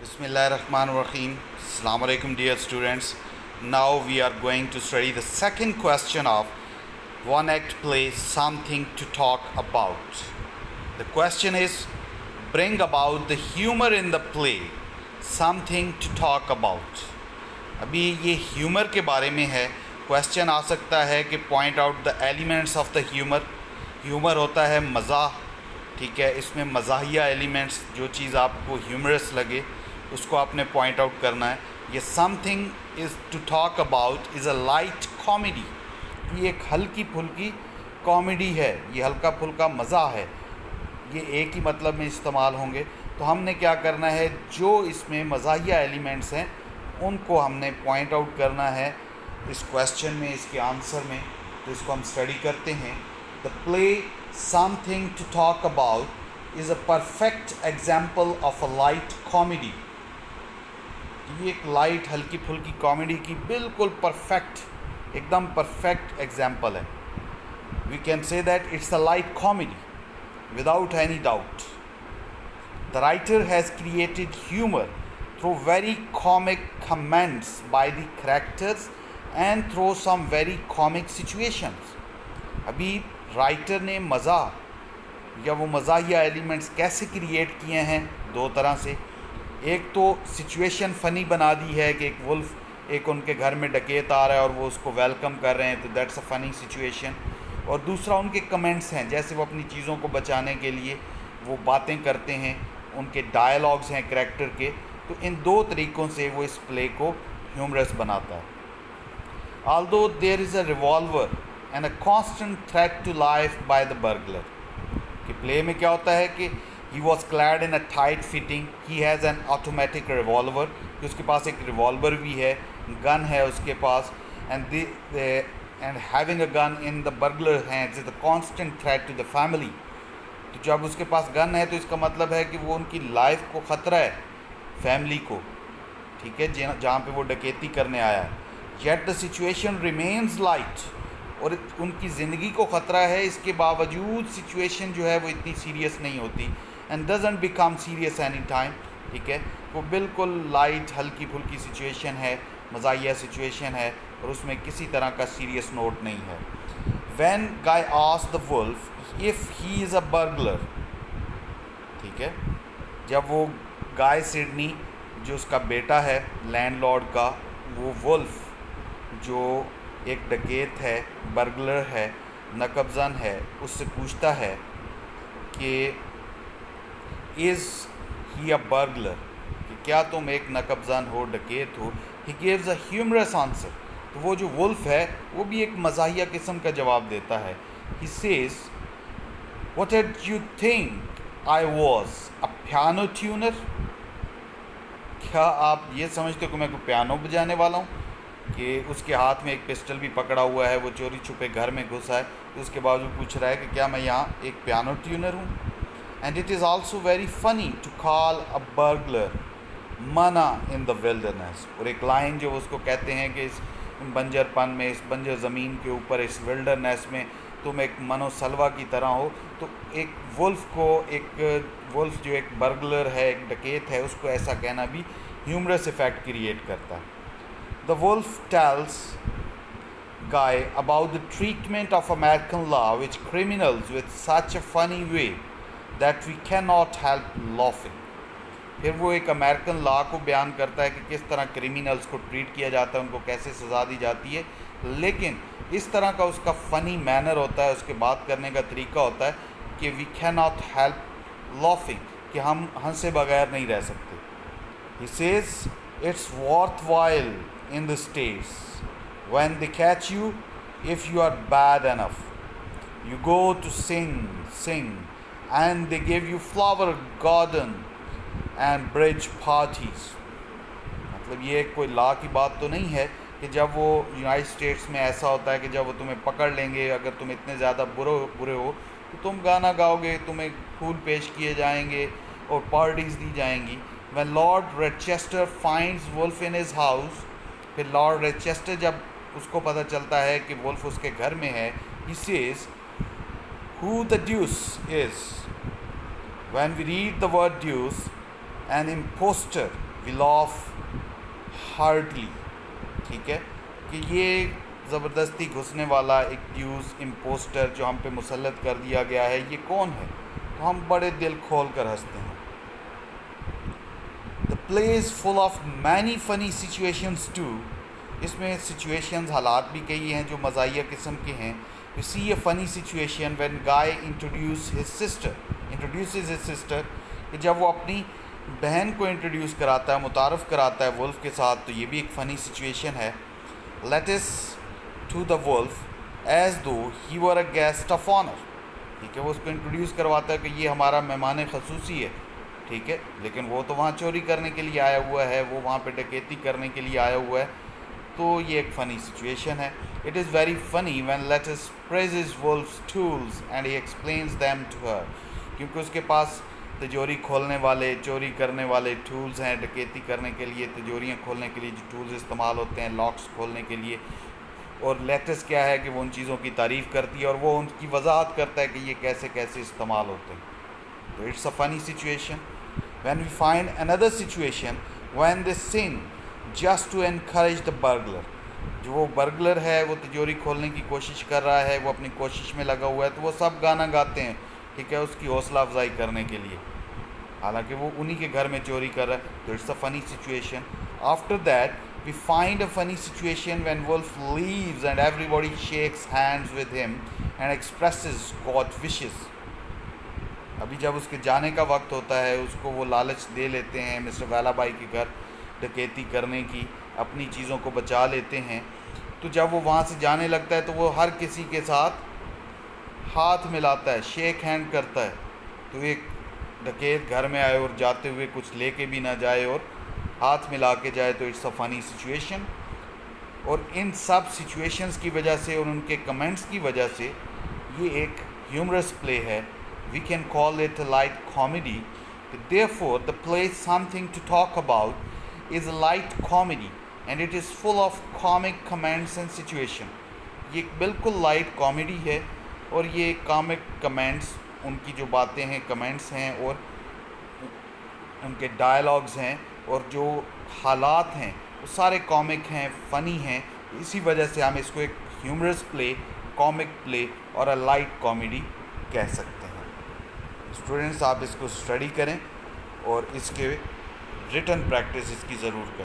Bismillahirrahmanirrahim. Assalamu alaikum dear students. Now we are going to study the second question of one act play something to talk about. The question is bring about the humor in the play something to talk about. अभी ये humour के बारे में है. Question आ सकता है कि point out the elements of the humour. Humour होता है मज़ाह, ठीक है. इसमें मज़ाहिया एलिमेंट्स, जो चीज़ आपको ह्यूमरस लगे उसको आपने पॉइंट आउट करना है. ये something is to talk about is a light comedy. ये एक हल्की फुल्की कॉमेडी है, ये हल्का फुल्का मज़ा है. ये एक ही मतलब में इस्तेमाल होंगे. तो हमने क्या करना है, जो इसमें मज़ाहिया एलिमेंट्स हैं उनको हमने पॉइंट आउट करना है इस क्वेश्चन में, इसके आंसर में. तो इसको हम स्टडी करते हैं. The play something to talk about is a perfect example of a light comedy. ये एक लाइट हल्की फुल्की कॉमेडी की बिल्कुल परफेक्ट, एकदम परफेक्ट एग्जाम्पल है. We can say that it's a light comedy without any doubt. The writer has created humor through very comic comments by the characters and through some very comic situations. अभी writer ने मज़ा या वो मज़ाहिया elements कैसे create किए हैं, दो तरह से. एक तो सिचुएशन फ़नी बना दी है कि एक वुल्फ एक उनके घर में डकैत आ रहा है और वो उसको वेलकम कर रहे हैं, तो दैट्स अ फ़नी सिचुएशन. और दूसरा उनके कमेंट्स हैं, जैसे वो अपनी चीज़ों को बचाने के लिए वो बातें करते हैं, उनके डायलॉग्स हैं करैक्टर के. तो इन दो तरीक़ों से वो इस प्ले को ह्यूमरस बनाता है. Although there is a revolver and a constant threat to life by the burglar. कि प्ले में क्या होता है कि he was clad in a tight fitting, he has an automatic revolver, कि उसके पास एक रिवॉल्वर भी है, गन है उसके पास. And having a gun in the burglar hands is the constant threat to the family. तो जब उसके पास गन है तो इसका मतलब है कि वो उनकी लाइफ को ख़तरा है, फैमिली को, ठीक है, जहाँ पे वो डकैती करने आया है. Yet the situation remains light, और उनकी ज़िंदगी को ख़तरा है, इसके बावजूद सिचुएशन जो है वो इतनी सीरियस नहीं होती. And doesn't become serious any time, ठीक है. वो बिल्कुल लाइट हल्की फुल्की सिचुएशन है, मज़ाहिया सिचुएशन है, और उसमें किसी तरह का सीरियस नोट नहीं है. When guy asked the wolf if he is a burglar, ठीक है, जब वो गाय सिडनी जो उसका बेटा है लैंडलॉर्ड का, वो वुल्फ जो एक डकैत है, बर्गलर है, नकबज़न है, उससे पूछता है कि इज़ ही अ बर्गलर, कि क्या तुम एक नकबज़न हो, डकैत हो. He gives a humorous answer. तो वो जो वुल्फ है वो भी एक मज़ाहिया किस्म का जवाब देता है. He says what did you think I was a piano tuner. क्या आप ये समझते हो कि मैं कोई पियानो बजाने वाला हूँ. कि उसके हाथ में एक पिस्टल भी पकड़ा हुआ है, वो चोरी छुपे घर में घुसा है, तो उसके बावजूद पूछ रहा है कि क्या मैं यहाँ एक पियानो ट्यूनर हूँ. And it is also very funny to call a burglar man in the wilderness. और एक लाइन जो उसको कहते हैं कि इस बंजरपन में, इस बंजर ज़मीन के ऊपर, इस विल्डरनेस में तुम एक मनो सलवा की तरह हो. तो एक वुल्फ को, एक वुल्फ जो एक बर्गलर है, एक डकैत है, उसको ऐसा कहना भी ह्यूमरस इफ़ेक्ट क्रिएट करता है. The wolf tells guy about the treatment of American law which criminals with such a funny way that we can not help laughing. फिर वो एक अमेरिकन लॉ को बयान करता है कि किस तरह क्रिमिनल्स को ट्रीट किया जाता है, उनको कैसे सज़ा दी जाती है, लेकिन इस तरह का उसका फ़नी मैनर होता है, उसके बात करने का तरीका होता है कि we can not help laughing, कि हम हंसे बगैर नहीं रह सकते. He says it's worth while in the States when they catch you if you are bad enough you go to sing and they give you flower garden and bridge parties. मतलब ये कोई लॉ की बात तो नहीं है कि जब वो यूनाइटेड स्टेट्स में ऐसा होता है कि जब वो तुम्हें पकड़ लेंगे, अगर तुम इतने ज़्यादा बुरे हो तो तुम गाना गाओगे, तुम्हें फूल पेश किए जाएंगे और पार्टीज़ दी जाएंगी. When Lord Rochester finds Wolf in his house, फिर लॉर्ड रेचेस्टर जब उसको पता चलता है कि वुल्फ उसके घर में है, he says who the deuce is. When we read the word deuce, an impostor we laugh hardly. ٹھیک ہے کہ یہ زبردستی گھسنے والا ایکیوز امپوسٹر جو ہم پہ مسلط کر دیا گیا ہے یہ کون ہے؟ تو ہم بڑے دل کھول کر ہنستے ہیں. The play is full of many funny situations too. اس میں سچویشنز حالات بھی کئی ہیں جو مزاحیہ قسم کے ہیں. You see a funny situation when guy introduces his sister کہ جب وہ اپنی بہن کو انٹروڈیوس کراتا ہے، متعارف کراتا ہے ولف کے ساتھ، تو یہ بھی ایک فنی سچویشن ہے. Let us to the wolf as though he were a guest of honor. ٹھیک ہے، وہ اس کو انٹروڈیوس کرواتا ہے کہ یہ ہمارا مہمان خصوصی ہے. ٹھیک ہے، لیکن وہ تو وہاں چوری کرنے کے لیے آیا ہوا ہے، وہ وہاں پہ ڈکیتی کرنے کے لیے آیا ہوا ہے. تو یہ ایک فنی سچویشن ہے. It is very funny when Lettuce praises Wolf's tools and he explains them to her. کیونکہ اس کے پاس تجوری کھولنے والے، چوری کرنے والے ٹولز ہیں، ڈکیتی کرنے کے لیے، تجوریاں کھولنے کے لیے جو ٹولز استعمال ہوتے ہیں، لاکس کھولنے کے لیے. اور لیٹس کیا ہے کہ وہ ان چیزوں کی تعریف کرتی ہے اور وہ ان کی وضاحت کرتا ہے کہ یہ کیسے کیسے استعمال ہوتے ہیں. تو اٹس اے فنی situation. When we find another situation when they sing just to encourage the burglar. جو وہ برگلر ہے، وہ تجوری کھولنے کی کوشش کر رہا ہے، وہ اپنی کوشش میں لگا ہوا ہے، تو وہ سب گانا گاتے ہیں. ٹھیک ہے، اس کی حوصلہ افزائی کرنے کے لیے، حالانکہ وہ انہی کے گھر میں چوری کر رہا ہے. تو اٹس اے فنی situation. After that we find a funny situation when Wolf leaves and everybody shakes hands with him and expresses God's wishes. ابھی جب اس کے جانے کا وقت ہوتا ہے، اس کو وہ لالچ دے لیتے ہیں مسٹر ویلا بائی کے گھر ڈکیتی کرنے کی، اپنی چیزوں کو بچا لیتے ہیں. تو جب وہ وہاں سے جانے لگتا ہے تو وہ ہر کسی کے ساتھ ہاتھ ملاتا ہے، شیک ہینڈ کرتا ہے. تو ایک ڈکیت گھر میں آئے اور جاتے ہوئے کچھ لے کے بھی نہ جائے اور ہاتھ ملا کے جائے، تو اٹس اے فنی سچویشن. اور ان سب سچویشنز کی وجہ سے اور ان کے کمنٹس کی وجہ سے یہ ایک ہیومرس پلے ہے. We can call it a light comedy. Therefore, the play Something to Talk About is a light comedy and it is full of comic comments and situation. یہ ایک بالکل لائٹ کامیڈی ہے اور یہ کامک کمنٹس، ان کی جو باتیں ہیں، کمنٹس ہیں اور ان کے ڈائلاگز ہیں اور جو حالات ہیں وہ سارے کامک ہیں، فنی ہیں. اسی وجہ سے ہم اس کو ایک ہیومرس پلے، کامک پلے اور اے لائٹ کامیڈی کہہ سکتے ہیں. اسٹوڈنٹس، آپ اس کو اسٹڈی کریں اور اس کے ریٹن پریکٹس اس کی ضرور کریں.